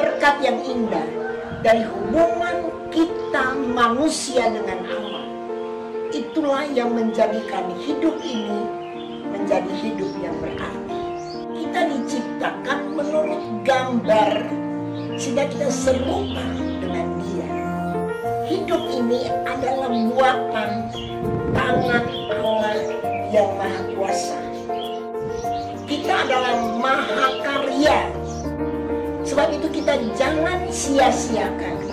berkat yang indah dari hubungan kita manusia dengan Allah. Itulah yang menjadikan hidup ini menjadi hidup yang berarti. Kita diciptakan menurut gambar sehingga kita serupa dengan Dia. Hidup ini adalah buatan tangan Allah yang Maha Kuasa. Kita adalah mahakarya. Sebab itu kita jangan sia-siakan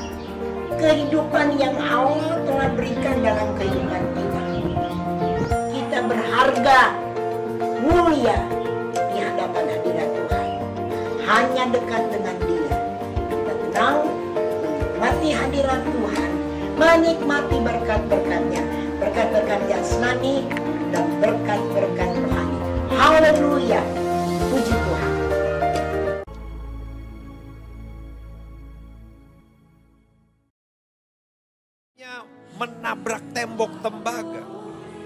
kehidupan yang Allah telah berikan dalam kehidupan kita. Kita berharga, mulia di hadapan hadirat Tuhan. Hanya dekat dengan Dia. Kita tenang, menikmati hadirat Tuhan, menikmati berkat-berkatnya, berkat-berkat jasmani dan berkat-berkat rohani. Haleluya, puji Tuhan. Menabrak tembok tembaga.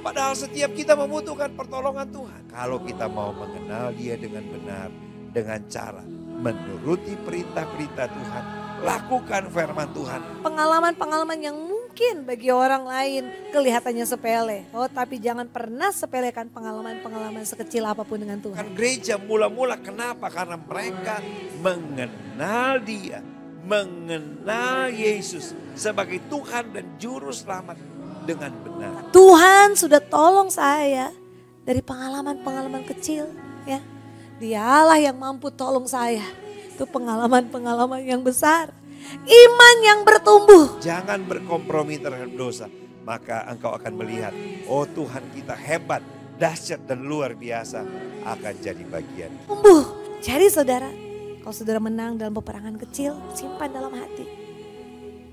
Padahal setiap kita membutuhkan pertolongan Tuhan. Kalau kita mau mengenal Dia dengan benar, dengan cara menuruti perintah-perintah Tuhan, lakukan firman Tuhan. Pengalaman-pengalaman yang mungkin bagi orang lain kelihatannya sepele. Oh, tapi jangan pernah sepelekan pengalaman-pengalaman sekecil apapun dengan Tuhan. Kan gereja mula-mula kenapa? Karena mereka mengenal Dia. Mengenal Yesus sebagai Tuhan dan Juru Selamat dengan benar. Tuhan sudah tolong saya dari pengalaman-pengalaman kecil, ya. Dialah yang mampu tolong saya. Itu pengalaman-pengalaman yang besar. Iman yang bertumbuh. Jangan berkompromi terhadap dosa. Maka engkau akan melihat, oh Tuhan kita hebat, dahsyat dan luar biasa akan jadi bagian. Tumbuh. Jadi saudara, kalau saudara menang dalam peperangan kecil, simpan dalam hati.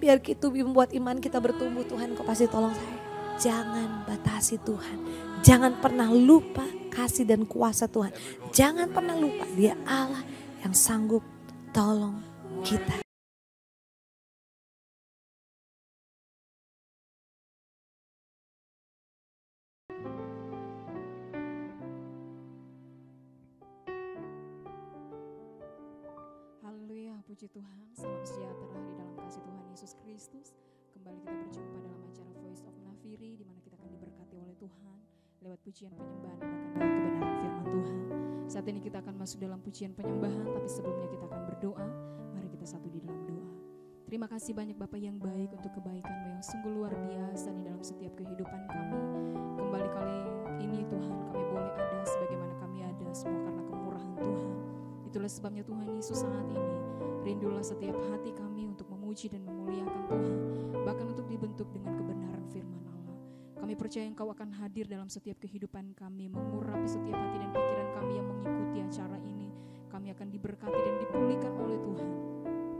Biar itu membuat iman kita bertumbuh. Tuhan, kau pasti tolong saya. Jangan batasi Tuhan. Jangan pernah lupa kasih dan kuasa Tuhan. Jangan pernah lupa Dia Allah yang sanggup tolong kita. Haleluya, puji Tuhan, salam sejahtera di dalam kasih Tuhan Yesus Kristus. Kembali kita berjumpa dalam acara Voice of Nafiri, di mana kita akan diberkati oleh Tuhan lewat pujian penyembahan dan bahkan lewat kebenaran firman Tuhan. Saat ini kita akan masuk dalam pujian penyembahan, tapi sebelumnya kita akan berdoa. Mari kita satu di dalam doa. Terima kasih banyak Bapa yang baik untuk kebaikan-Mu yang sungguh luar biasa di dalam setiap kehidupan kami. Kembali kali ini Tuhan, kami boleh ada sebagaimana kami ada, semua karena kemurahan Tuhan. Itulah sebabnya Tuhan Yesus saat ini, rindulah setiap hati kami untuk memuji dan memuliakan Tuhan, bahkan untuk dibentuk dengan kebenaran firman Allah. Kami percaya Engkau akan hadir dalam setiap kehidupan kami, mengurapi setiap hati dan pikiran kami yang mengikuti acara ini. Kami akan diberkati dan dipulihkan oleh Tuhan.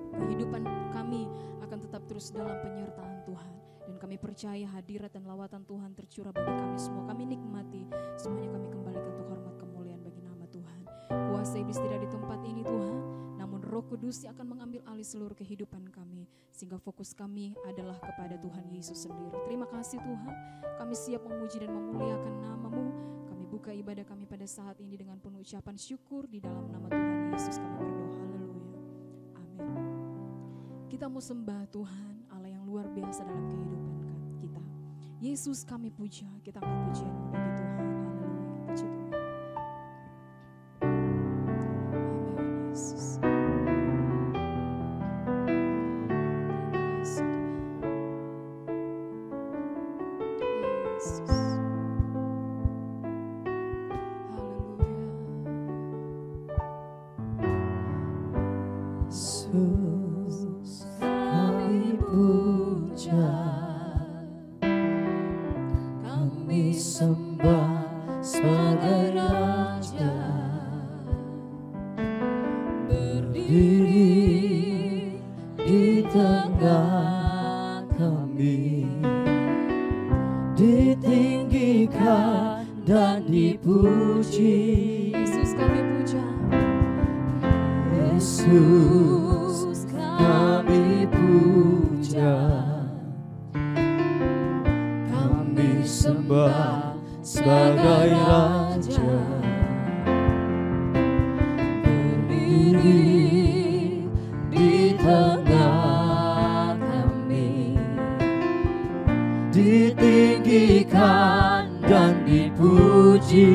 Kehidupan kami akan tetap terus dalam penyertaan Tuhan. Dan kami percaya hadirat dan lawatan Tuhan tercurah bagi kami semua. Kami nikmati, semuanya kami kembalikan untuk hormat kemuliaan bagi nama Tuhan. Kuasa iblis tidak di tempat ini Tuhan, namun Roh Kudus yang akan mengambil alih seluruh kehidupan kami, sehingga fokus kami adalah kepada Tuhan Yesus sendiri. Terima kasih Tuhan, kami siap memuji dan memuliakan nama-Mu. Kami buka ibadah kami pada saat ini dengan penuh ucapan syukur di dalam nama Tuhan Yesus kami berdoa. Haleluya. Amin. Kita mau sembah Tuhan, Allah yang luar biasa dalam kehidupan kita. Yesus kami puja, kita angkat pujian bagi Tuhan. Haleluya. Puji Tuhan. Yesus kami puja, kami sembah sebagai Raja, berdiri di tengah kami, ditinggikan dan dipuji. Yesus kami puja, Yesus kami puja, kami sembah sebagai Raja, berdiri di ditinggikan dan dipuji.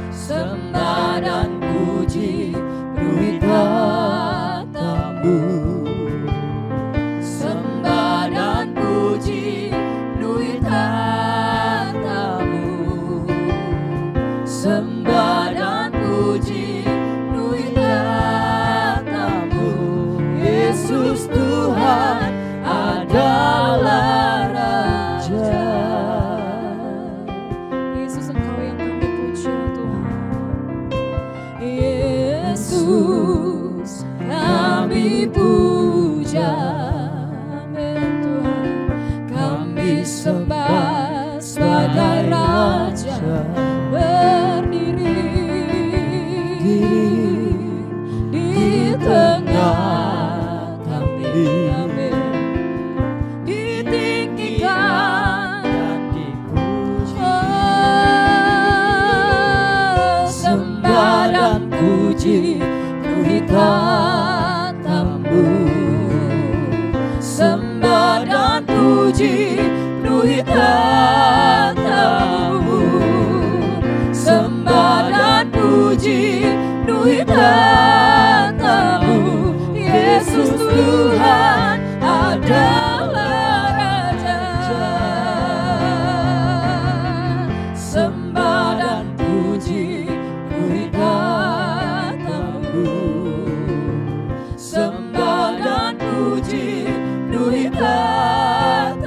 Sembah dan puji penuhi tatamu. Sembah dan puji penuhi tatamu. Sembah dan puji penuhi tatamu. Yesus Tuhan adalah Raja. Yesus, Engkau yang kami puji Tuhan. Yesus kami puja, amin Tuhan. Kami sembah sebagai Raja, berdiri di tengah kami, amin. Ditinggikan Dan dipuji. sembah dan puji penuhi tatamu. Sembah dan puji penuhi tatamu. Sembah dan puji penuhi tatamu. Yesus Tuhan adalah Raja. Sembah dan puji penuhi tatamu. Sembah dan puji penuhi tatamu.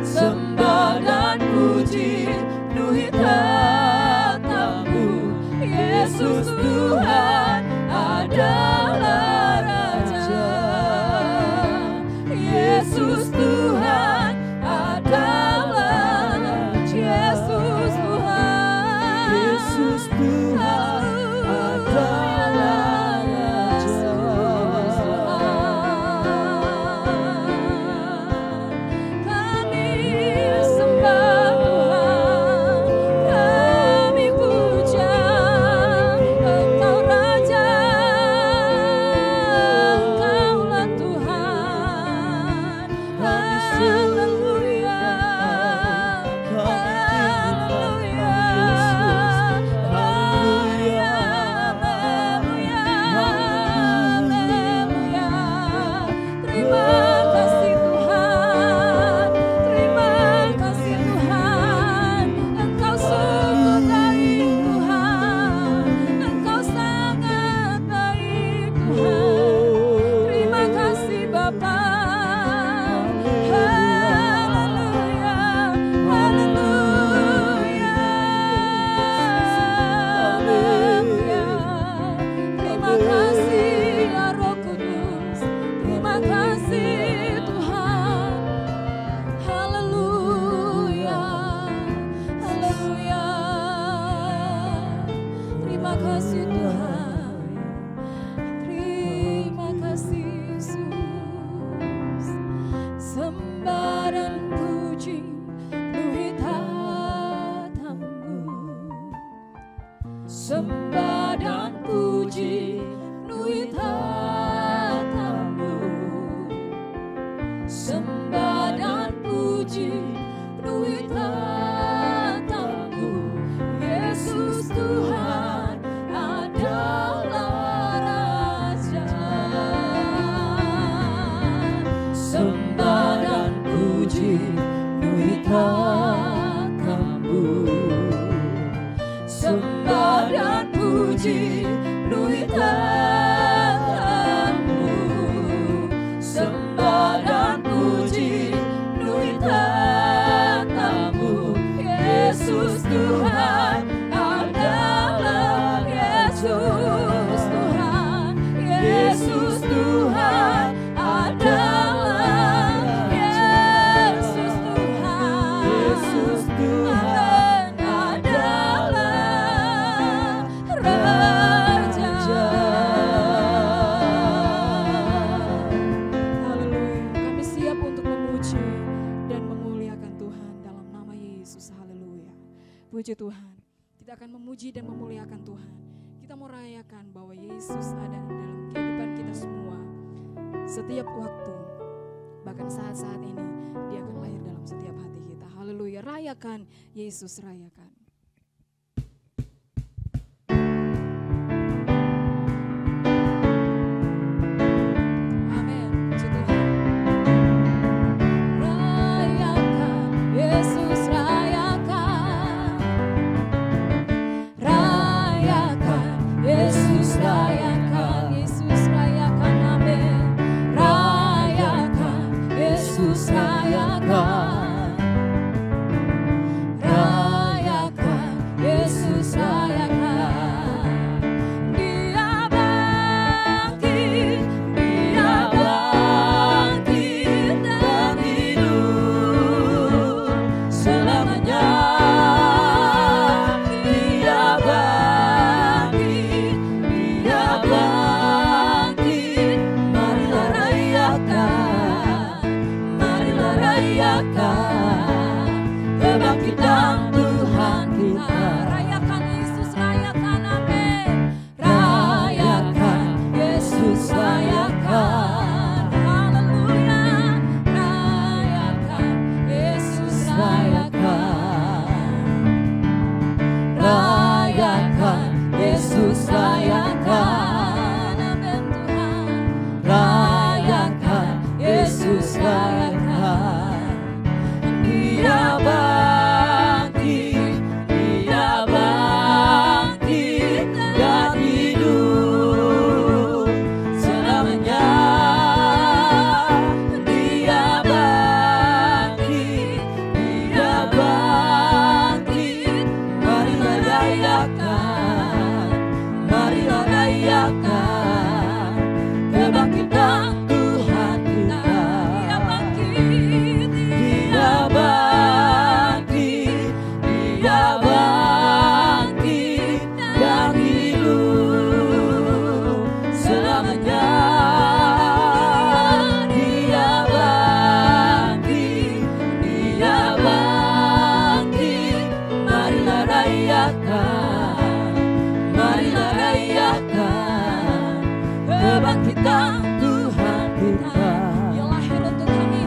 Sembah dan puji penuhi tatamu. Yesus Tuhan adalah Raja. Yesus Tuhan adalah Raja. Yesus Tuhan. Yesus Tuhan adalah Raja. Kami sembah Tuhan, kami puja Engkau Raja, Engkaulah Tuhan. Haleluya, haleluya, haleluya, haleluya. Terima kasih Tuhan, terima kasih Tuhan. Engkau sungguh baik Tuhan, Engkau sangat baik Tuhan. Terima kasih Bapa. Haleluya, haleluya, haleluya. Terima kasih ya Roh Kudus, terima kasih Tuhan. Haleluya, haleluya. Terima kasih Tuhan, terima kasih Yesus. Sembah dan puji penuhi tatamu. Sembah dan puji penuhi tatamu. Sembah dan puji penuhi tatamu. Yesus Tuhan adalah Raja. Sembah dan puji penuhi tatamu. Sembah dan puji penuhi tatamu. Sembah dan puji penuhi tatamu. Yesus Tuhan adalah Yesus Tuhan. Yesus Tuhan adalah Yesus Tuhan. Yesus Tuhan adalah Raja. Haleluya. Kami siap untuk memuji dan memuliakan Tuhan dalam nama Yesus. Haleluya. Puji Tuhan. Kita akan memuji dan memuliakan Tuhan. Kita mau rayakan bahwa Yesus ada dalam kehidupan kita semua. Setiap waktu Bahkan saat-saat ini dia akan lahir dalam setiap hati kita. Haleluya, rayakan Yesus, rayakan. Amin, puji Tuhan. Rayakan Yesus, rayakan. Rayakan Yesus, rayakan. Yesus, rayakan. Amin. Rayakan Yesus, rayakan. Rayakan Yesus, rayakan. Dia bangkit, dia bangkit dan hidup selamanya. Dia bangkit, dia bangkit. Marilah rayakan, marilah rayakan kebangkitan Tuhan kita. Rayakan Yesus, rayakan. Amin. Rayakan Yesus, rayakan. Haleluya. Rayakan Yesus, rayakan. Rayakan Yesus, rayakan. Amin Tuhan. Rayakan Yesus, rayakan. Dia bangkit, dia bangkit dan hidup selamanya. Dia bangkit, dia bangkit. Marilah rayakan, marilah rayakan kebangkitan Tuhan kita. Dia bangkit, dia bangkit, dia bangkit dan hidup selamanya. Dia bangkit, dia bangkit. Marilah rayakan, marilah rayakan kebangkitan Tuhan kita. Dia lahir untuk kami,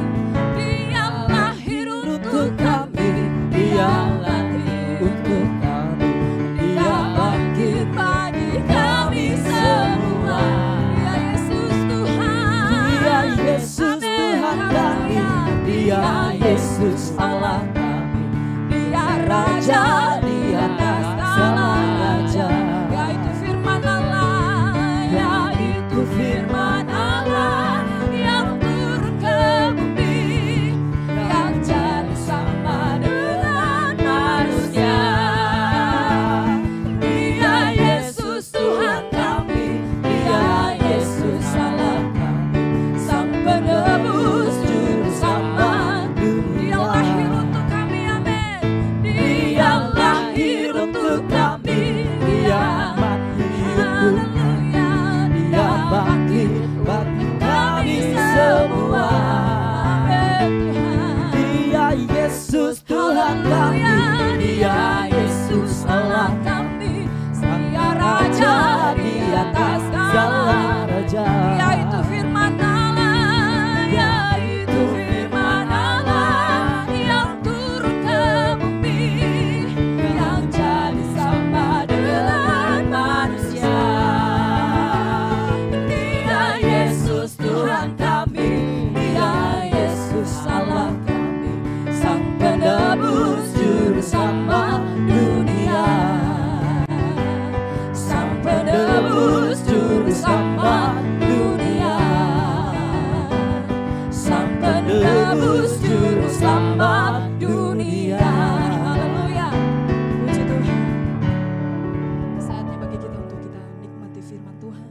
dia lahir untuk kami, dia lahir untuk kami, dia bangkit bagi kami semua. Dia Yesus Tuhan, dia Yesus Tuhan kami, dia Yesus Allah kami, dia Raja di atas segala raja. Yaitu firman Allah, yaitu firman Allah yang turun ke bumi, yang jadi sama dengan manusia. Dia Yesus Tuhan kami, dia Yesus Allah kami, sang penebus juru selamat dunia. Dia lahir untuk kami, amin. Dia lahir untuk kami, dia mati haleluya. Dia bangkit bagi kami semua, amin Tuhan. Dia Yesus Tuhan kami, dia Yesus Allah kami, dia Raja di atas segala raja. Yaitu firman Allah, yaitu firman Allah yang turun ke bumi, yang jadi sama dengan manusia. Dia Yesus Tuhan kami, dia Yesus Allah kami, sang penebus juru selamat dunia. Sang penebus juru selamat dunia. Sang penebus juru selamat dunia. Haleluya. Puji Tuhan. Saatnya bagi kita untuk kita nikmati firman Tuhan.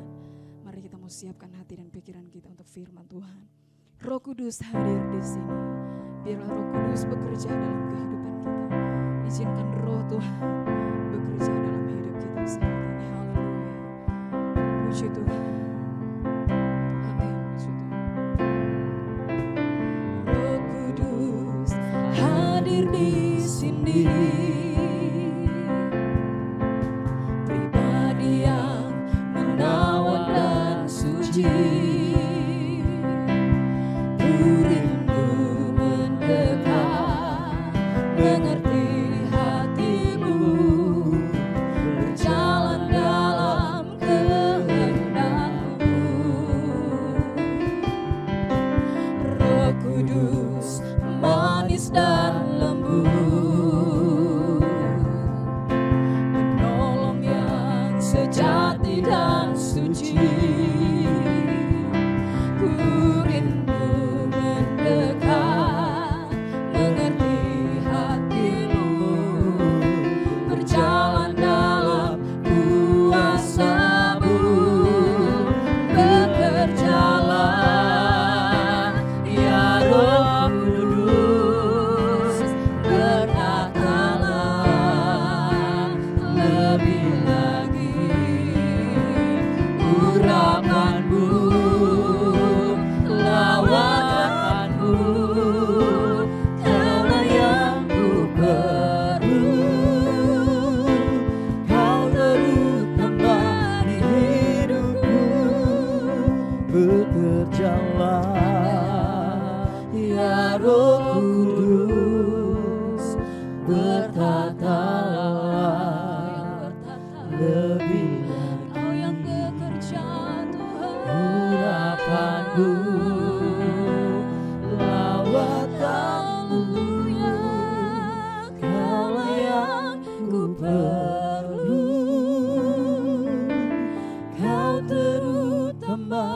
Mari kita mau siapkan hati dan pikiran kita untuk firman Tuhan. Roh Kudus hadir di sini. Biarlah Roh Kudus bekerja dalam kehidupan kita. Izinkan Roh Tuhan bekerja dalam hidup kita saat ini. Haleluya. Puji Tuhan. Amin. Puji Tuhan. Roh Kudus hadir di sini. Pribadi yang menawan dan suci. Puri bekerjalah, ya Roh Kudus, bertatalah lebih lagi. Kau yang bekerja Tuhan, Urapanmu, lawatanmu, Kaulah yang ku perlu. Kau terutama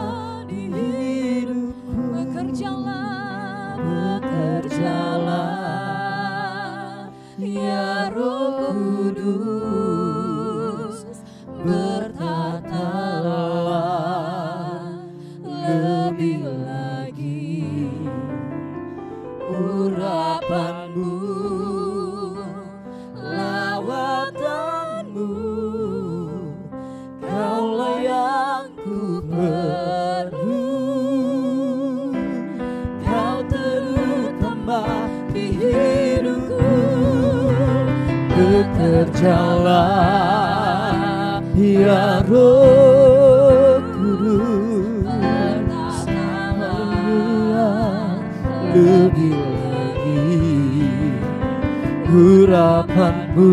di hidupku. bekerjalah, Bekerjalah, ya Roh Kudus, bertatalah lebih lagi. Urapanmu, lawatanmu, Kaulah yang ku perlu. Kau terutama di hidupku. Bekerjalah, ya Roh Kudus, Haleluya, lebih lagi. Urapanmu,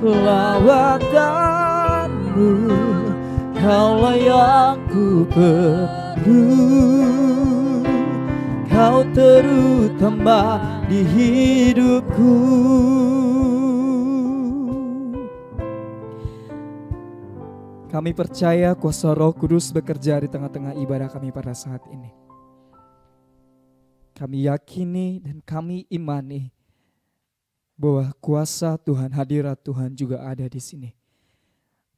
lawatanmu, Kaulah yang ku perlu. Kau terutama di hidupku. Kami percaya kuasa Roh Kudus bekerja di tengah-tengah ibadah kami pada saat ini. Kami yakini dan kami imani bahwa kuasa Tuhan, hadirat Tuhan juga ada di sini.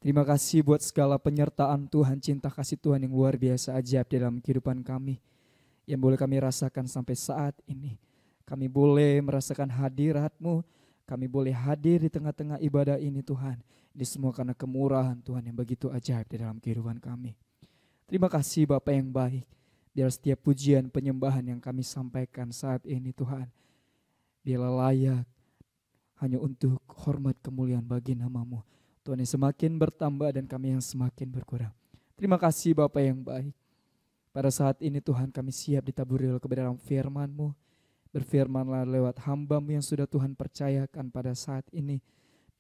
Terima kasih buat segala penyertaan Tuhan, cinta kasih Tuhan yang luar biasa ajaib dalam kehidupan kami, yang boleh kami rasakan sampai saat ini. Kami boleh merasakan hadirat-Mu, kami boleh hadir di tengah-tengah ibadah ini Tuhan. Ini semua karena kemurahan Tuhan yang begitu ajaib di dalam kehidupan kami. Terima kasih Bapa yang baik, biar setiap pujian penyembahan yang kami sampaikan saat ini Tuhan, biarlah layak hanya untuk hormat kemuliaan bagi nama-Mu. Tuhan yang semakin bertambah dan kami yang semakin berkurang. Terima kasih Bapa yang baik. Pada saat ini Tuhan kami siap ditaburi oleh kebenaran firman-Mu. Berfirmanlah lewat hamba-Mu yang sudah Tuhan percayakan pada saat ini.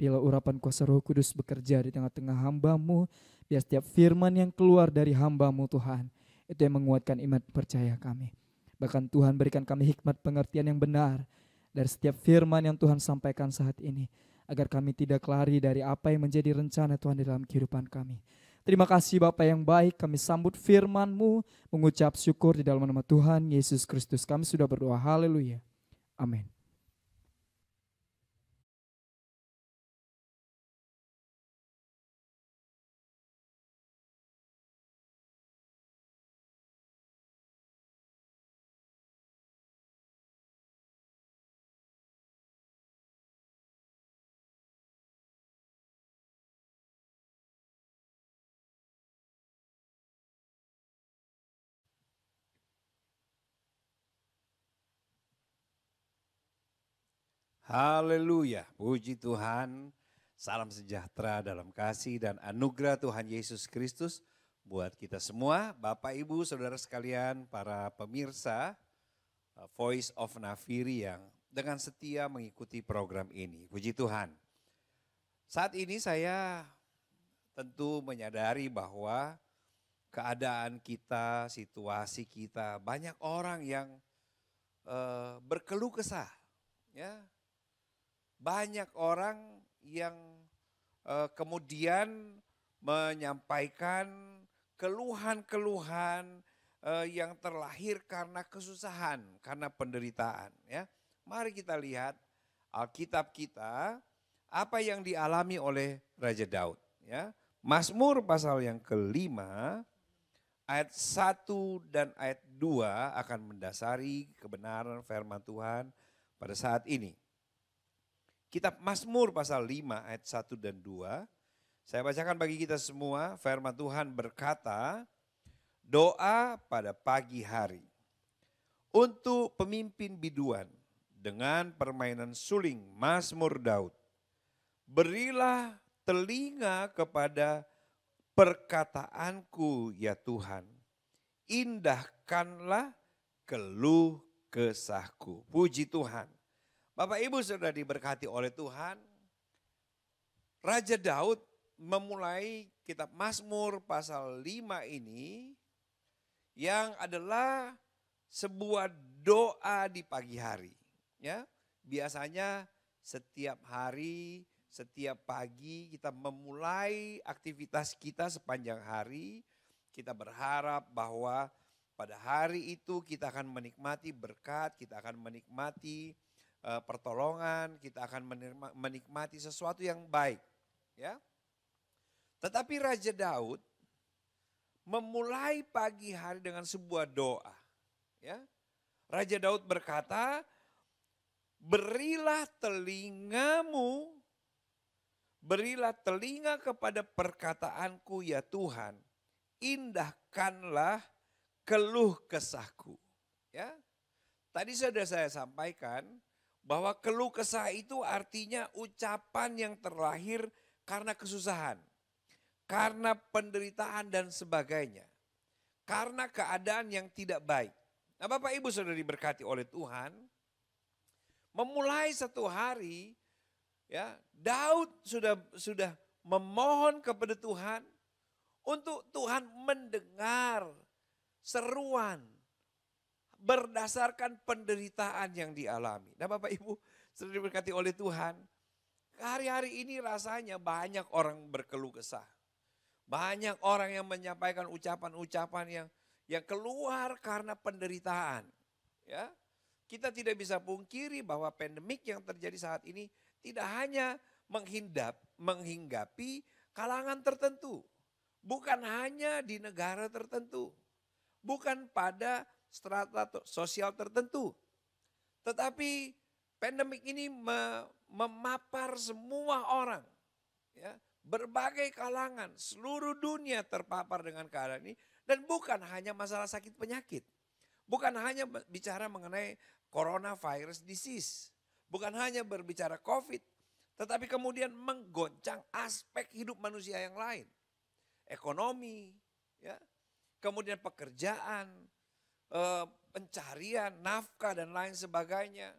Bila urapan kuasa Roh Kudus bekerja di tengah-tengah hamba-Mu, biar setiap firman yang keluar dari hamba-Mu Tuhan, itu yang menguatkan iman percaya kami. Bahkan Tuhan berikan kami hikmat pengertian yang benar dari setiap firman yang Tuhan sampaikan saat ini, agar kami tidak lari dari apa yang menjadi rencana Tuhan di dalam kehidupan kami. Terima kasih Bapa yang baik, kami sambut firman-Mu, mengucap syukur di dalam nama Tuhan Yesus Kristus. Kami sudah berdoa, haleluya, amin. Haleluya, puji Tuhan. Salam sejahtera dalam kasih dan anugerah Tuhan Yesus Kristus buat kita semua, Bapak Ibu, Saudara sekalian, para pemirsa Voice of Nafiri yang dengan setia mengikuti program ini. Puji Tuhan. Saat ini saya tentu menyadari bahwa keadaan kita, situasi kita, banyak orang yang berkeluh kesah, ya. Banyak orang yang kemudian menyampaikan keluhan-keluhan yang terlahir karena kesusahan, karena penderitaan. Ya, mari kita lihat Alkitab kita, apa yang dialami oleh Raja Daud. Ya, Mazmur pasal yang kelima, ayat 1 dan ayat 2 akan mendasari kebenaran firman Tuhan pada saat ini. Kitab Mazmur pasal 5 ayat 1 dan 2. Saya bacakan bagi kita semua. Firman Tuhan berkata, doa pada pagi hari. Untuk pemimpin biduan dengan permainan suling Mazmur Daud. Berilah telinga kepada perkataanku ya Tuhan, indahkanlah keluh kesahku. Puji Tuhan. Bapak Ibu sudah diberkati oleh Tuhan. Raja Daud memulai kitab Mazmur pasal 5 ini yang adalah sebuah doa di pagi hari. Ya, biasanya setiap hari, setiap pagi kita memulai aktivitas kita sepanjang hari. Kita berharap bahwa pada hari itu kita akan menikmati berkat, kita akan menikmati pertolongan, kita akan menikmati sesuatu yang baik. Ya. Tetapi Raja Daud memulai pagi hari dengan sebuah doa. Ya. Raja Daud berkata, berilah telinga kepada perkataanku ya Tuhan, indahkanlah keluh kesahku. Ya. Tadi sudah saya sampaikan bahwa keluh kesah itu artinya ucapan yang terlahir karena kesusahan, karena penderitaan dan sebagainya, karena keadaan yang tidak baik. Nah, Bapak Ibu sudah diberkati oleh Tuhan, memulai satu hari, ya, Daud sudah memohon kepada Tuhan untuk Tuhan mendengar seruan berdasarkan penderitaan yang dialami. Nah, Bapak Ibu sudah diberkati oleh Tuhan, hari-hari ini rasanya banyak orang berkeluh kesah. Banyak orang yang menyampaikan ucapan-ucapan yang keluar karena penderitaan. Ya, kita tidak bisa pungkiri bahwa pandemik yang terjadi saat ini tidak hanya menghinggapi kalangan tertentu. Bukan hanya di negara tertentu. Bukan pada strata sosial tertentu. Tetapi pandemik ini memapar semua orang. Ya, berbagai kalangan, seluruh dunia terpapar dengan keadaan ini. Dan bukan hanya masalah sakit penyakit. Bukan hanya bicara mengenai coronavirus disease. Bukan hanya berbicara COVID. Tetapi kemudian menggoncang aspek hidup manusia yang lain. Ekonomi, ya, kemudian pekerjaan, pencarian, nafkah dan lain sebagainya.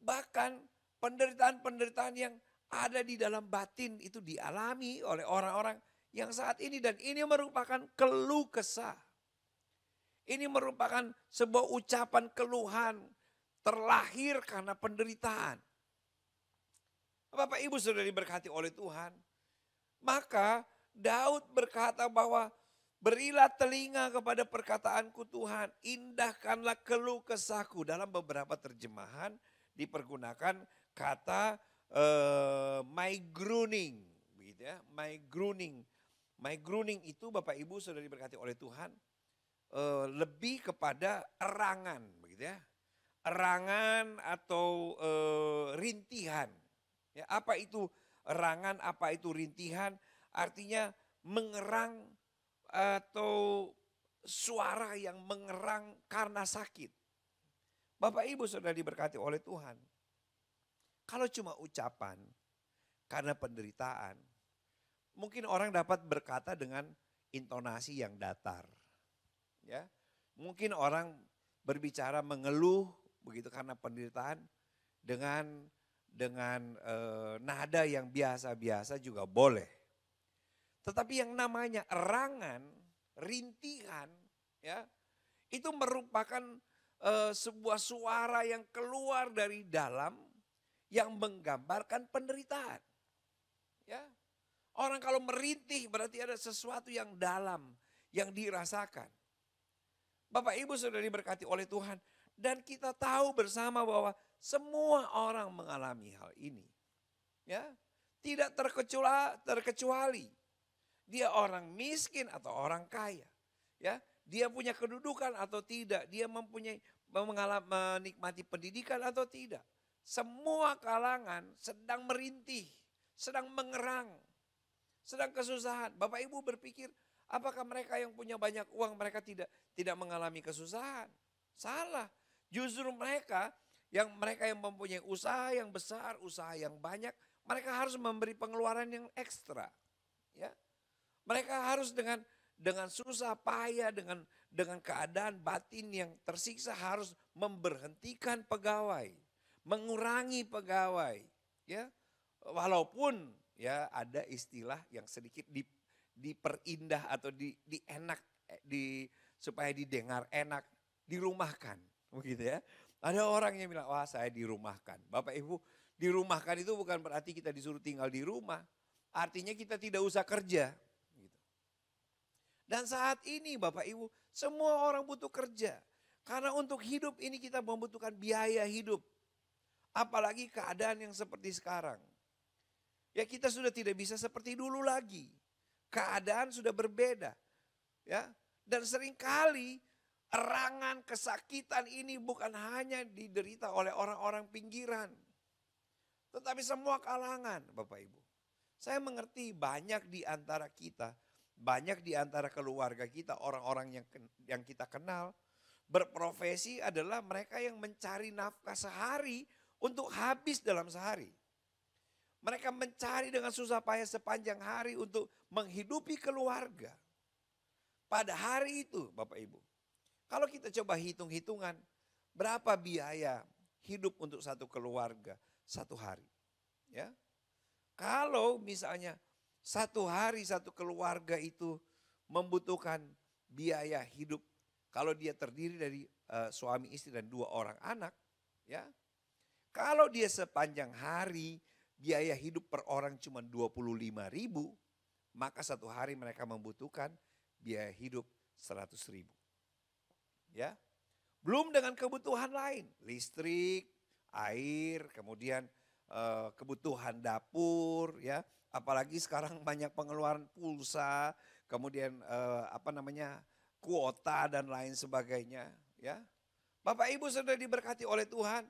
Bahkan penderitaan-penderitaan yang ada di dalam batin itu dialami oleh orang-orang yang saat ini. Dan ini merupakan keluh kesah. Ini merupakan sebuah ucapan keluhan terlahir karena penderitaan. Bapak Ibu sudah diberkati oleh Tuhan. Maka Daud berkata bahwa berilah telinga kepada perkataanku Tuhan, indahkanlah keluh kesahku. Dalam beberapa terjemahan dipergunakan kata my groaning, begitu ya, my groaning. My groaning itu Bapak Ibu sudah diberkati oleh Tuhan, lebih kepada erangan, begitu ya, erangan atau rintihan. Ya, apa itu erangan, apa itu rintihan? Artinya mengerang atau suara yang mengerang karena sakit. Bapak Ibu sudah diberkati oleh Tuhan. Kalau cuma ucapan karena penderitaan, mungkin orang dapat berkata dengan intonasi yang datar. Ya, mungkin orang berbicara mengeluh begitu karena penderitaan dengan nada yang biasa-biasa juga boleh. Tetapi yang namanya erangan, rintihan, ya, itu merupakan sebuah suara yang keluar dari dalam yang menggambarkan penderitaan. Ya, orang kalau merintih berarti ada sesuatu yang dalam yang dirasakan. Bapak Ibu sudah diberkati oleh Tuhan dan kita tahu bersama bahwa semua orang mengalami hal ini. Ya, tidak terkecuali. Dia orang miskin atau orang kaya. Ya, dia punya kedudukan atau tidak, dia menikmati pendidikan atau tidak. Semua kalangan sedang merintih, sedang mengerang, sedang kesusahan. Bapak Ibu berpikir, apakah mereka yang punya banyak uang mereka tidak mengalami kesusahan? Salah. Justru mereka yang mempunyai usaha yang besar, usaha yang banyak, mereka harus memberi pengeluaran yang ekstra. Ya. Mereka harus dengan susah payah, dengan keadaan batin yang tersiksa harus memberhentikan pegawai, mengurangi pegawai, ya. Walaupun ya ada istilah yang sedikit diperindah atau supaya didengar enak, dirumahkan, begitu ya. Ada orang yang bilang, wah saya dirumahkan. Bapak Ibu, dirumahkan itu bukan berarti kita disuruh tinggal di rumah. Artinya kita tidak usah kerja. Gitu. Dan saat ini Bapak Ibu, semua orang butuh kerja. Karena untuk hidup ini kita membutuhkan biaya hidup. Apalagi keadaan yang seperti sekarang. Ya kita sudah tidak bisa seperti dulu lagi. Keadaan sudah berbeda. Ya, dan seringkali erangan kesakitan ini bukan hanya diderita oleh orang-orang pinggiran. Tetapi semua kalangan Bapak Ibu. Saya mengerti banyak di antara kita, banyak di antara keluarga kita, orang-orang yang kita kenal, berprofesi adalah mereka yang mencari nafkah sehari untuk habis dalam sehari. Mereka mencari dengan susah payah sepanjang hari untuk menghidupi keluarga. Pada hari itu Bapak Ibu, kalau kita coba hitung-hitungan, berapa biaya hidup untuk satu keluarga satu hari. Ya, kalau misalnya satu hari satu keluarga itu membutuhkan biaya hidup, kalau dia terdiri dari suami istri dan 2 orang anak, ya, kalau dia sepanjang hari biaya hidup per orang cuma 25.000, maka satu hari mereka membutuhkan biaya hidup 100.000. Ya, belum dengan kebutuhan lain, listrik, air, kemudian kebutuhan dapur, ya. Apalagi sekarang banyak pengeluaran pulsa, kemudian kuota dan lain sebagainya, ya. Bapak Ibu sudah diberkati oleh Tuhan.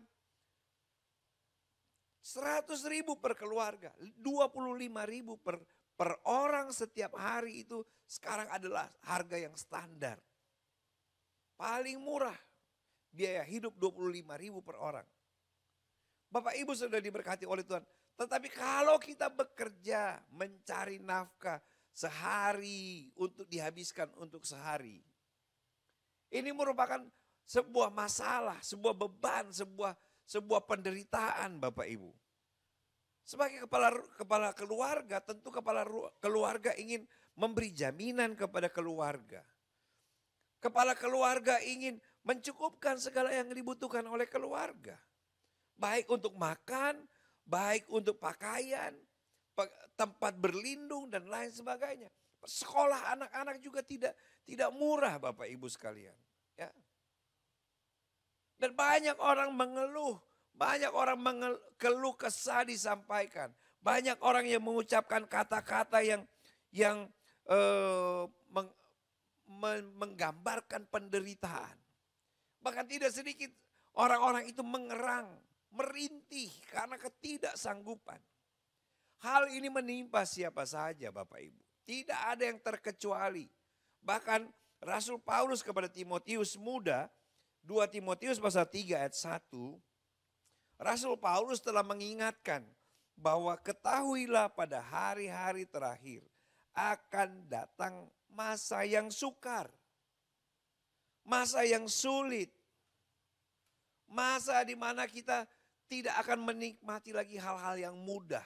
100.000 per keluarga, 25.000 per orang setiap hari itu sekarang adalah harga yang standar. Paling murah, biaya hidup 25.000 per orang. Bapak Ibu sudah diberkati oleh Tuhan. Tetapi kalau kita bekerja mencari nafkah sehari untuk dihabiskan untuk sehari. Ini merupakan sebuah masalah, sebuah beban, sebuah penderitaan Bapak Ibu. Sebagai kepala keluarga, tentu kepala keluarga ingin memberi jaminan kepada keluarga. Kepala keluarga ingin mencukupkan segala yang dibutuhkan oleh keluarga. Baik untuk makan, baik untuk pakaian, tempat berlindung dan lain sebagainya. Sekolah anak-anak juga tidak murah Bapak Ibu sekalian. Ya. Dan banyak orang mengeluh, banyak orang keluh kesah disampaikan. Banyak orang yang mengucapkan kata-kata yang menggambarkan penderitaan. Bahkan tidak sedikit orang-orang itu mengerang, merintih karena ketidaksanggupan. Hal ini menimpa siapa saja Bapak Ibu. Tidak ada yang terkecuali. Bahkan Rasul Paulus kepada Timotius muda, 2 Timotius pasal 3 ayat 1, Rasul Paulus telah mengingatkan bahwa ketahuilah pada hari-hari terakhir akan datang masa yang sukar, masa yang sulit, masa di mana kita tidak akan menikmati lagi hal-hal yang mudah.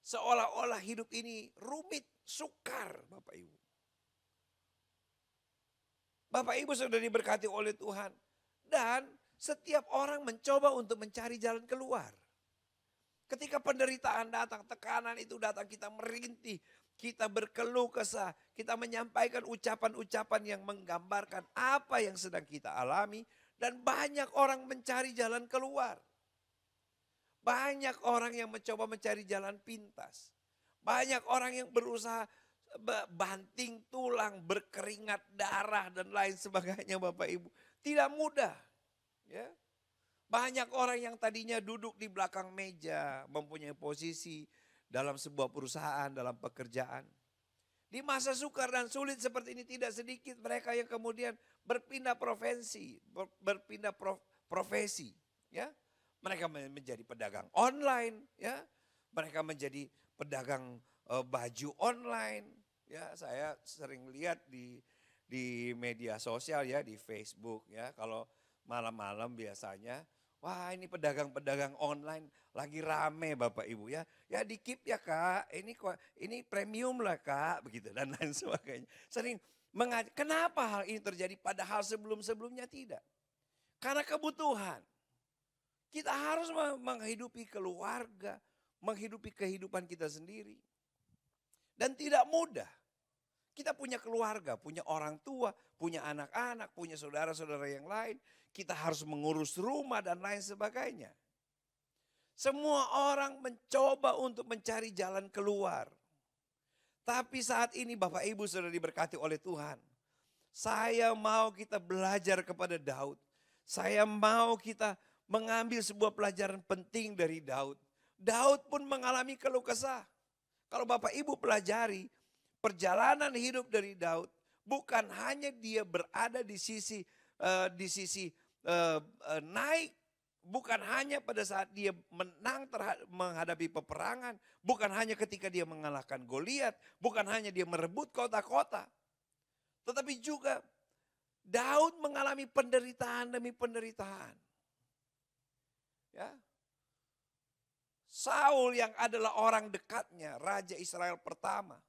Seolah-olah hidup ini rumit, sukar Bapak Ibu. Bapak Ibu sudah diberkati oleh Tuhan. Dan setiap orang mencoba untuk mencari jalan keluar. Ketika penderitaan datang, tekanan itu datang, kita merintih, kita berkeluh kesah, kita menyampaikan ucapan-ucapan yang menggambarkan apa yang sedang kita alami. Dan banyak orang mencari jalan keluar. Banyak orang yang mencoba mencari jalan pintas. Banyak orang yang berusaha banting tulang, berkeringat darah dan lain sebagainya Bapak Ibu. Tidak mudah. Ya. Banyak orang yang tadinya duduk di belakang meja, mempunyai posisi dalam sebuah perusahaan, dalam pekerjaan. Di masa sukar dan sulit seperti ini tidak sedikit mereka yang kemudian berpindah profesi. Ya. Mereka menjadi pedagang online, ya. Mereka menjadi pedagang baju online. Ya, saya sering lihat di media sosial ya, di Facebook ya, kalau malam-malam biasanya, wah ini pedagang-pedagang online lagi rame Bapak Ibu ya. Ya di-keep ya Kak, ini premium lah Kak, begitu dan lain sebagainya. Sering kenapa hal ini terjadi padahal sebelum-sebelumnya tidak? Karena kebutuhan. Kita harus menghidupi keluarga, menghidupi kehidupan kita sendiri. Dan tidak mudah. Kita punya keluarga, punya orang tua, punya anak-anak, punya saudara-saudara yang lain. Kita harus mengurus rumah dan lain sebagainya. Semua orang mencoba untuk mencari jalan keluar. Tapi saat ini Bapak Ibu sudah diberkati oleh Tuhan. Saya mau kita belajar kepada Daud. Saya mau kita mengambil sebuah pelajaran penting dari Daud. Daud pun mengalami keluh kesah. Kalau Bapak Ibu pelajari perjalanan hidup dari Daud, bukan hanya dia berada di sisi naik, bukan hanya pada saat dia menang menghadapi peperangan, bukan hanya ketika dia mengalahkan Goliat, bukan hanya dia merebut kota-kota, tetapi juga Daud mengalami penderitaan demi penderitaan. Ya. Saul yang adalah orang dekatnya, Raja Israel pertama.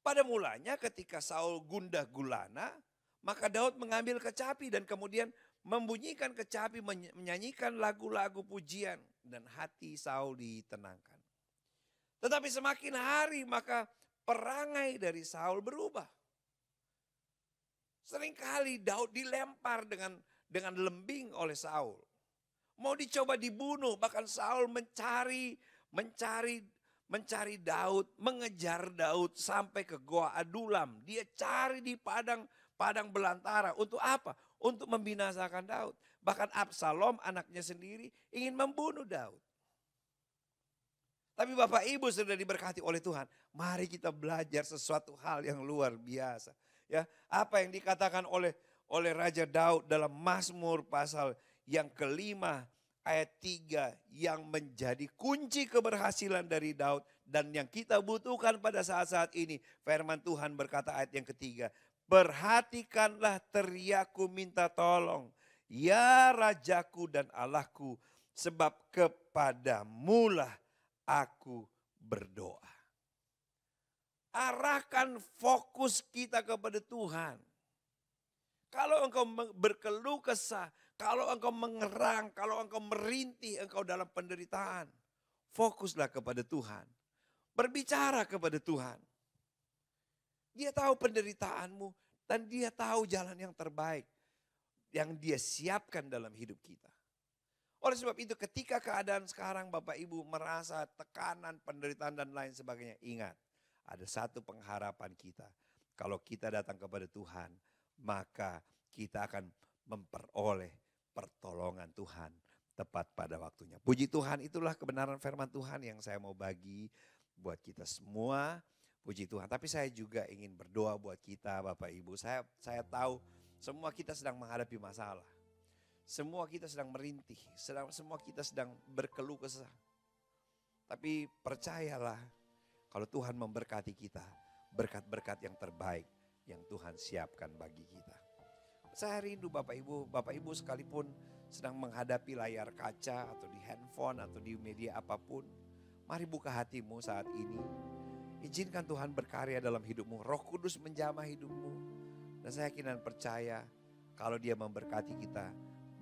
Pada mulanya ketika Saul gundah gulana, maka Daud mengambil kecapi dan kemudian membunyikan kecapi, menyanyikan lagu-lagu pujian dan hati Saul ditenangkan. Tetapi semakin hari maka perangai dari Saul berubah. Seringkali Daud dilempar dengan lembing oleh Saul. Mau dicoba dibunuh, bahkan Saul mencari Daud, mengejar Daud sampai ke Goa Adulam. Dia cari di padang belantara. Untuk apa? Untuk membinasakan Daud. Bahkan Absalom anaknya sendiri ingin membunuh Daud. Tapi Bapak Ibu sudah diberkati oleh Tuhan. Mari kita belajar sesuatu hal yang luar biasa. Ya, apa yang dikatakan oleh Raja Daud dalam Mazmur pasal yang kelima ayat 3 yang menjadi kunci keberhasilan dari Daud dan yang kita butuhkan pada saat-saat ini. Firman Tuhan berkata ayat yang ketiga, perhatikanlah teriakku minta tolong, ya Rajaku dan Allahku, sebab kepadamulah aku berdoa. Arahkan fokus kita kepada Tuhan. Kalau engkau berkeluh kesah, kalau engkau mengerang, kalau engkau merintih, engkau dalam penderitaan, fokuslah kepada Tuhan. Berbicara kepada Tuhan. Dia tahu penderitaanmu dan dia tahu jalan yang terbaik yang dia siapkan dalam hidup kita. Oleh sebab itu ketika keadaan sekarang Bapak Ibu merasa tekanan, penderitaan dan lain sebagainya, ingat ada satu pengharapan kita. Kalau kita datang kepada Tuhan, maka kita akan memperoleh pertolongan Tuhan tepat pada waktunya. Puji Tuhan, itulah kebenaran firman Tuhan yang saya mau bagi buat kita semua. Puji Tuhan, tapi saya juga ingin berdoa buat kita Bapak Ibu. Saya tahu semua kita sedang menghadapi masalah. Semua kita sedang merintih, semua kita sedang berkeluh kesah. Tapi percayalah, kalau Tuhan memberkati kita, berkat-berkat yang terbaik yang Tuhan siapkan bagi kita. Saya rindu Bapak Ibu sekalipun sedang menghadapi layar kaca atau di handphone atau di media apapun. Mari buka hatimu saat ini. Izinkan Tuhan berkarya dalam hidupmu. Roh Kudus menjamah hidupmu. Dan saya yakin dan percaya kalau Dia memberkati kita,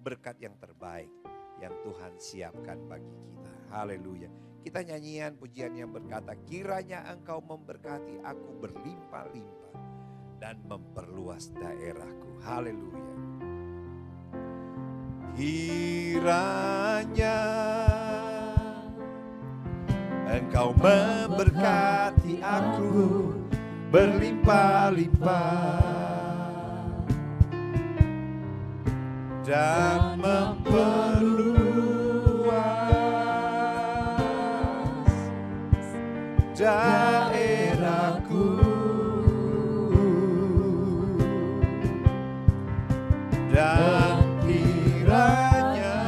berkat yang terbaik yang Tuhan siapkan bagi kita. Haleluya. Kita nyanyian pujian yang berkata, kiranya Engkau memberkati aku berlimpah-limpah dan memperluas daerahku. Haleluya. Kiranya Engkau memberkati aku berlimpah-limpah dan memperluas daerahku dan kiranya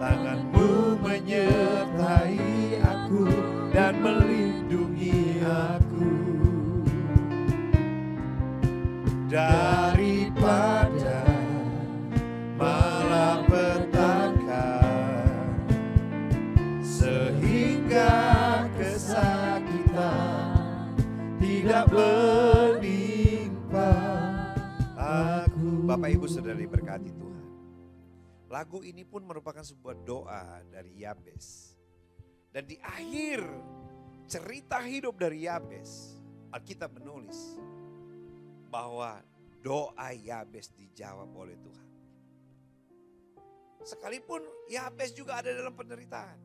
tanganmu menyertai aku dan melindungi daripada malapetaka, sehingga kesakitan tidak menimpa aku. Bapak Ibu Saudara diberkati Tuhan. Lagu ini pun merupakan sebuah doa dari Yabes. Dan di akhir cerita hidup dari Yabes, Alkitab menulis bahwa doa Yabes dijawab oleh Tuhan. Sekalipun Yabes juga ada dalam penderitaan.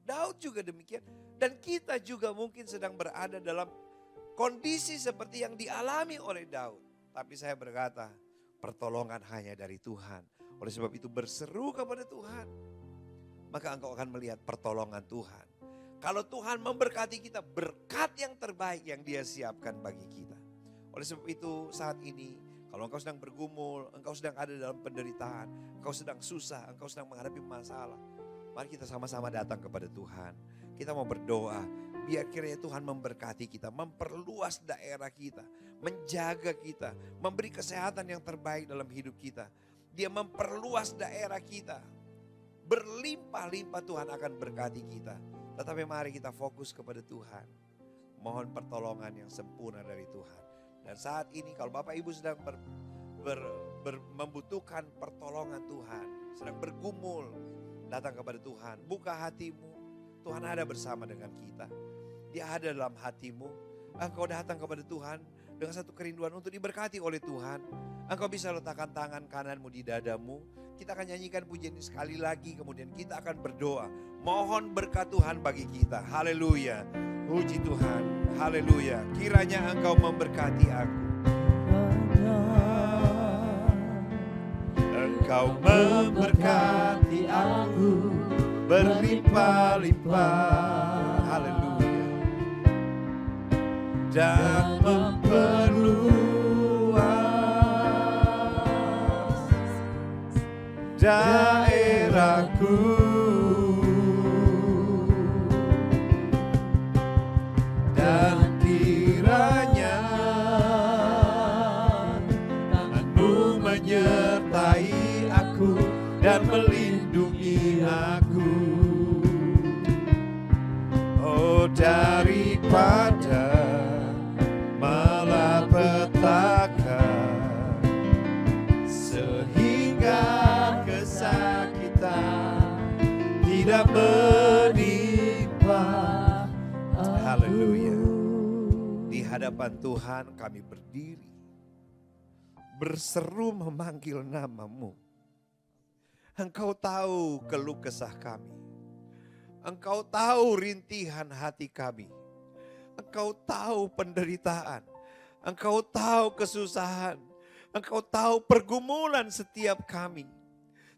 Daud juga demikian. Dan kita juga mungkin sedang berada dalam kondisi seperti yang dialami oleh Daud. Tapi saya berkata, pertolongan hanya dari Tuhan. Oleh sebab itu berseru kepada Tuhan, maka engkau akan melihat pertolongan Tuhan. Kalau Tuhan memberkati kita, berkat yang terbaik yang Dia siapkan bagi kita. Oleh sebab itu saat ini, kalau engkau sedang bergumul, engkau sedang ada dalam penderitaan, engkau sedang susah, engkau sedang menghadapi masalah, mari kita sama-sama datang kepada Tuhan. Kita mau berdoa, biar kiranya Tuhan memberkati kita, memperluas daerah kita, menjaga kita, memberi kesehatan yang terbaik dalam hidup kita. Dia memperluas daerah kita. Berlimpah-limpah Tuhan akan berkati kita. Tetapi mari kita fokus kepada Tuhan. Mohon pertolongan yang sempurna dari Tuhan. Dan saat ini kalau Bapak Ibu sedang membutuhkan pertolongan Tuhan, sedang bergumul, datang kepada Tuhan. Buka hatimu, Tuhan ada bersama dengan kita. Dia ada dalam hatimu. Engkau datang kepada Tuhan dengan satu kerinduan untuk diberkati oleh Tuhan. Engkau bisa letakkan tangan kananmu di dadamu. Kita akan nyanyikan pujian ini sekali lagi, kemudian kita akan berdoa. Mohon berkat Tuhan bagi kita. Haleluya. Puji Tuhan. Haleluya. Kiranya Engkau memberkati aku. Engkau memberkati aku berlimpah-limpah. Haleluya. Dan memperluas daerahku. Dan kiranya tangan-Mu menyertai aku dan melindungi aku. Oh, daripada malapetaka, sehingga kesakitan tidak menimpa. Haleluya. Di hadapan Tuhan kami berdiri, berseru memanggil nama-Mu. Engkau tahu keluh kesah kami. Engkau tahu rintihan hati kami. Engkau tahu penderitaan. Engkau tahu kesusahan. Engkau tahu pergumulan setiap kami.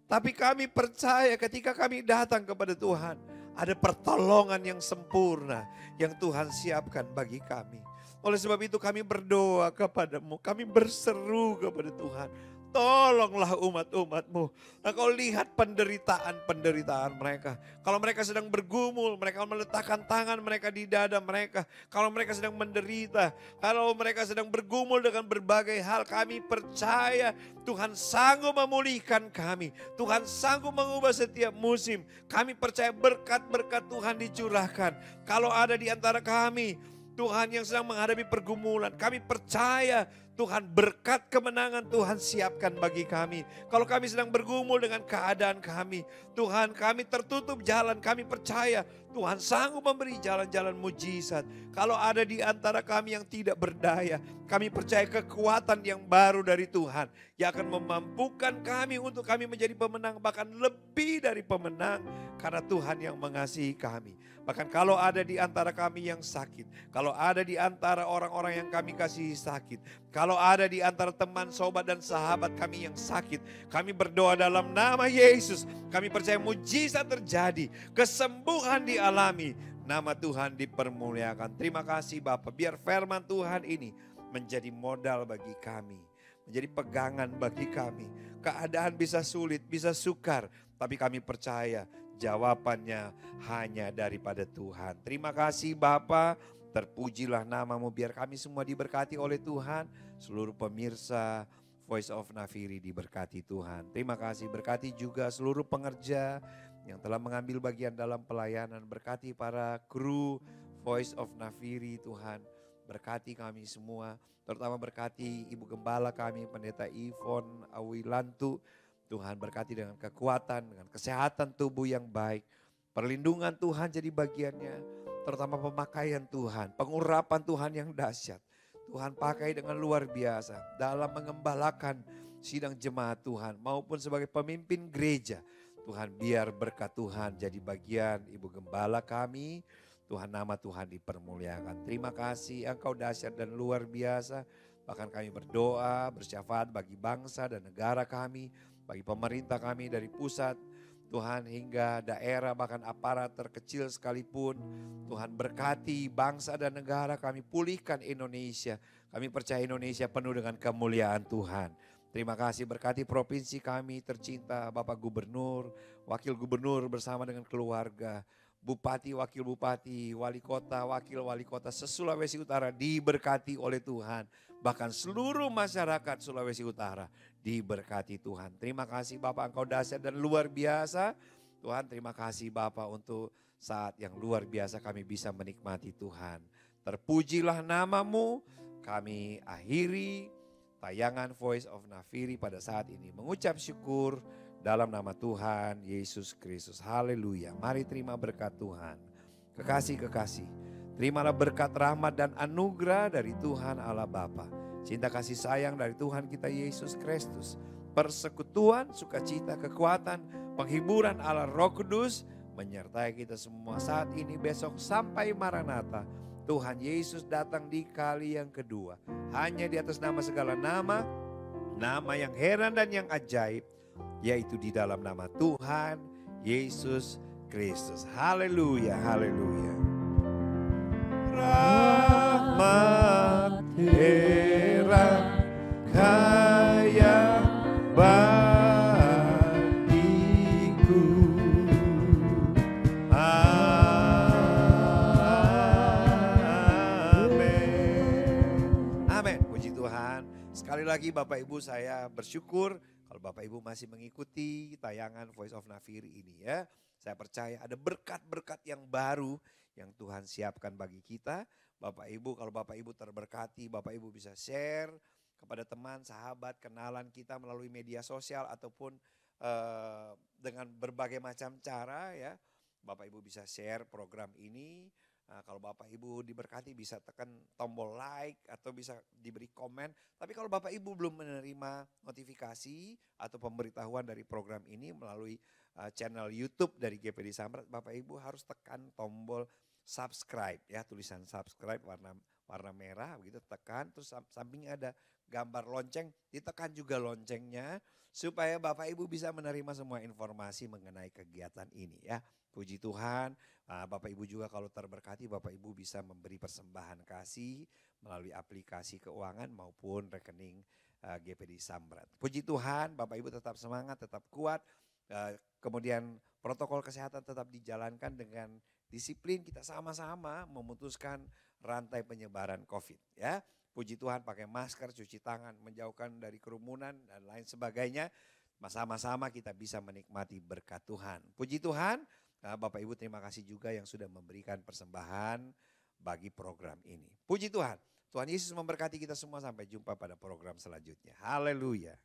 Tapi kami percaya ketika kami datang kepada Tuhan, ada pertolongan yang sempurna yang Tuhan siapkan bagi kami. Oleh sebab itu kami berdoa kepada-Mu. Kami berseru kepada Tuhan. Tolonglah umat-umat-Mu. Engkau lihat penderitaan-penderitaan mereka. Kalau mereka sedang bergumul, mereka meletakkan tangan mereka di dada mereka. Kalau mereka sedang menderita, kalau mereka sedang bergumul dengan berbagai hal, kami percaya Tuhan sanggup memulihkan kami. Tuhan sanggup mengubah setiap musim. Kami percaya berkat-berkat Tuhan dicurahkan. Kalau ada di antara kami, Tuhan yang sedang menghadapi pergumulan, kami percaya Tuhan berkat kemenangan Tuhan siapkan bagi kami. Kalau kami sedang bergumul dengan keadaan kami, Tuhan kami tertutup jalan, kami percaya Tuhan sanggup memberi jalan-jalan mujizat. Kalau ada di antara kami yang tidak berdaya, kami percaya kekuatan yang baru dari Tuhan yang akan memampukan kami untuk kami menjadi pemenang, bahkan lebih dari pemenang karena Tuhan yang mengasihi kami. Bahkan kalau ada di antara kami yang sakit, kalau ada di antara orang-orang yang kami kasihi sakit, kalau ada di antara teman, sobat dan sahabat kami yang sakit, kami berdoa dalam nama Yesus. Kami percaya mujizat terjadi, kesembuhan dialami, nama Tuhan dipermuliakan. Terima kasih Bapak, biar firman Tuhan ini menjadi modal bagi kami, menjadi pegangan bagi kami. Keadaan bisa sulit, bisa sukar, tapi kami percaya jawabannya hanya daripada Tuhan. Terima kasih Bapa, Terpujilah namamu, biar kami semua diberkati oleh Tuhan. Seluruh pemirsa Voice of Nafiri diberkati Tuhan. Terima kasih, berkati juga seluruh pengerja yang telah mengambil bagian dalam pelayanan. Berkati para kru Voice of Nafiri Tuhan. Berkati kami semua, terutama berkati Ibu Gembala kami, Pendeta Ivon Awilantu. Tuhan berkati dengan kekuatan, dengan kesehatan tubuh yang baik. Perlindungan Tuhan jadi bagiannya. Terutama pemakaian Tuhan, pengurapan Tuhan yang dahsyat. Tuhan pakai dengan luar biasa dalam mengembalakan sidang jemaat Tuhan maupun sebagai pemimpin gereja. Tuhan biar berkat Tuhan jadi bagian Ibu Gembala kami. Tuhan, nama Tuhan dipermuliakan. Terima kasih, Engkau dahsyat dan luar biasa. Bahkan kami berdoa, bersyafaat bagi bangsa dan negara kami, bagi pemerintah kami dari pusat, Tuhan, hingga daerah bahkan aparat terkecil sekalipun. Tuhan berkati bangsa dan negara kami, pulihkan Indonesia. Kami percaya Indonesia penuh dengan kemuliaan Tuhan. Terima kasih, berkati provinsi kami tercinta, Bapak Gubernur, Wakil Gubernur bersama dengan keluarga. Bupati, Wakil Bupati, Wali Kota, Wakil Wali Kota se-Sulawesi Utara diberkati oleh Tuhan. Bahkan seluruh masyarakat Sulawesi Utara diberkati Tuhan. Terima kasih Bapak, Engkau dahsyat dan luar biasa. Tuhan, terima kasih Bapak untuk saat yang luar biasa kami bisa menikmati Tuhan. Terpujilah namamu. Kami akhiri tayangan Voice of Nafiri pada saat ini mengucap syukur dalam nama Tuhan Yesus Kristus. Haleluya. Mari terima berkat Tuhan. Kekasih-kekasih, terimalah berkat rahmat dan anugerah dari Tuhan Allah Bapa. Cinta kasih sayang dari Tuhan kita Yesus Kristus. Persekutuan, sukacita, kekuatan, penghiburan Allah Roh Kudus menyertai kita semua saat ini, besok sampai Maranatha. Tuhan Yesus datang di kali yang kedua. Hanya di atas nama segala nama, nama yang heran dan yang ajaib, yaitu di dalam nama Tuhan Yesus Kristus. Haleluya, haleluya. Rahmat heran kaya bagiku. Amin. Amin. Puji Tuhan. Sekali lagi Bapak Ibu, saya bersyukur kalau Bapak Ibu masih mengikuti tayangan Voice of Nafiri ini ya. Saya percaya ada berkat-berkat yang baru yang Tuhan siapkan bagi kita. Bapak Ibu, kalau Bapak Ibu terberkati, Bapak Ibu bisa share kepada teman, sahabat, kenalan kita melalui media sosial ataupun dengan berbagai macam cara ya. Bapak Ibu bisa share program ini. Nah, kalau Bapak Ibu diberkati bisa tekan tombol like atau bisa diberi komen. Tapi kalau Bapak Ibu belum menerima notifikasi atau pemberitahuan dari program ini melalui channel YouTube dari GPD Samrat, Bapak Ibu harus tekan tombol subscribe ya, tulisan subscribe warna merah begitu, tekan, terus sampingnya ada gambar lonceng, ditekan juga loncengnya supaya Bapak Ibu bisa menerima semua informasi mengenai kegiatan ini ya. Puji Tuhan. Bapak Ibu juga kalau terberkati, Bapak Ibu bisa memberi persembahan kasih melalui aplikasi keuangan maupun rekening GPD Samrat. Puji Tuhan, Bapak Ibu tetap semangat, tetap kuat. Kemudian protokol kesehatan tetap dijalankan dengan disiplin, kita sama-sama memutuskan rantai penyebaran COVID ya. Puji Tuhan, pakai masker, cuci tangan, menjauhkan dari kerumunan dan lain sebagainya. Sama-sama kita bisa menikmati berkat Tuhan. Puji Tuhan. Bapak Ibu terima kasih juga yang sudah memberikan persembahan bagi program ini. Puji Tuhan. Tuhan Yesus memberkati kita semua, sampai jumpa pada program selanjutnya. Haleluya.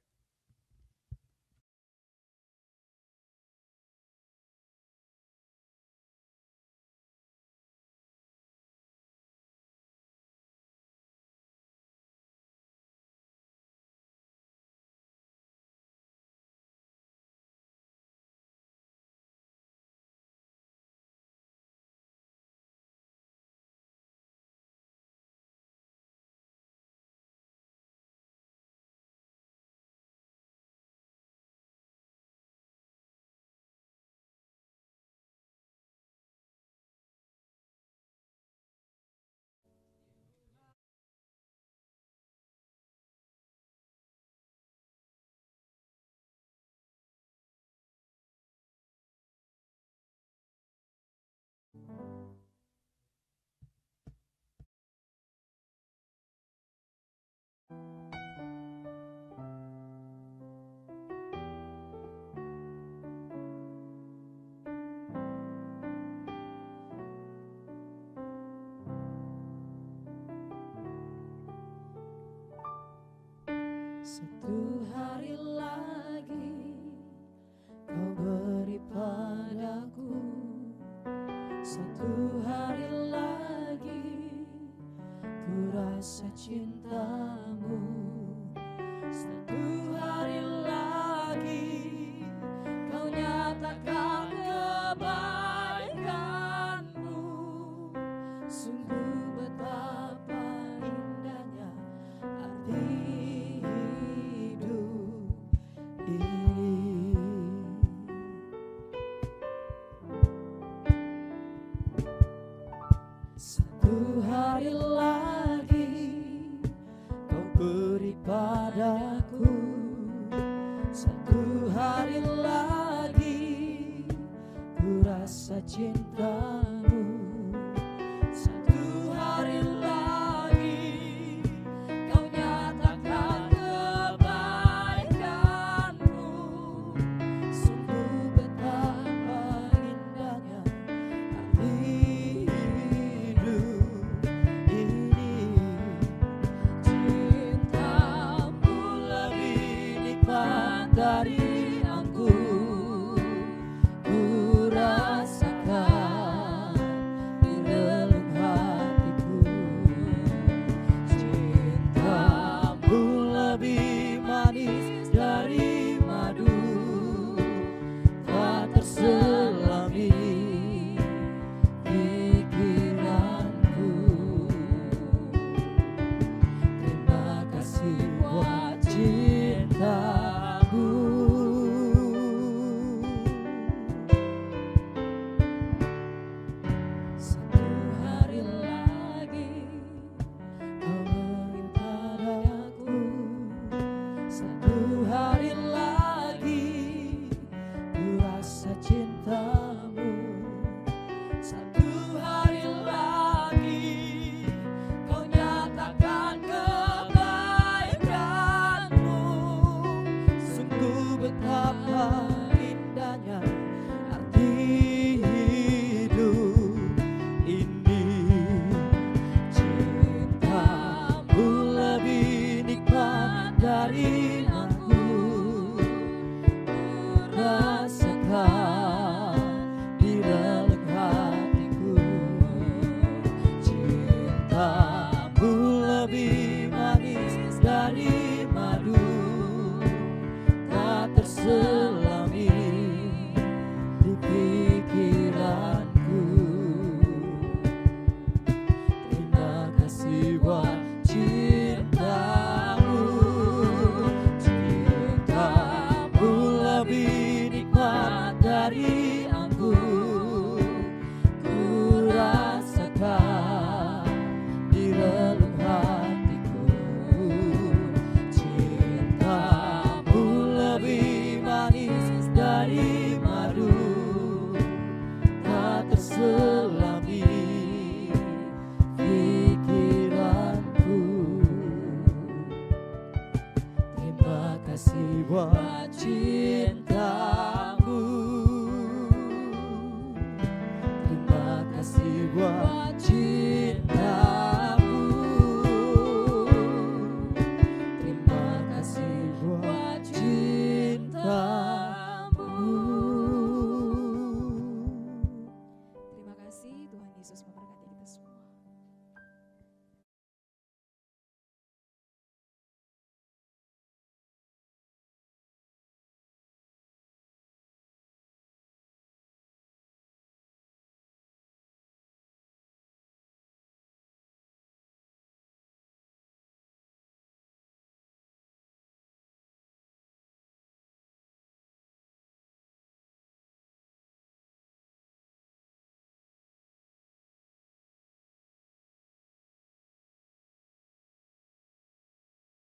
Satu hari lagi Kau beri padaku, satu hari lagi ku rasa cintamu, satu hari lagi Kau nyatakan kebaikanmu. Sungguh betapa indahnya arti hidup ini. Satu hari lagi Kau beri padaku, satu hari lagi ku rasa cintamu, satu hari lagi Kau nyatakan kebaikanmu. Sungguh betapa indahnya arti hidup ini. Cintamu lebih nikmat dari anggur, ku rasakan di relung hatiku. Cintamu lebih manis dari madu, tak terselami pikiranku. Terima kasih buat cintamu. Satu hari lagi Kau beri padaku, satu hari lagi ku rasa cintamu, satu hari lagi Kau nyatakan kebaikanmu. Sungguh betapa indahnya arti hidup ini. Cintamu lebih nikmat dari anggur, ku rasakan di relung hatiku. Cintamu lebih manis dari madu, tak terselami di pikiranku. Terima kasih buat cintamu. Cintamu lebih nikmat dari anggur, ku rasakan di relung hatiku. Cintamu lebih manis dari madu, tak terselami pikiranku. Terima kasih buat cintamu.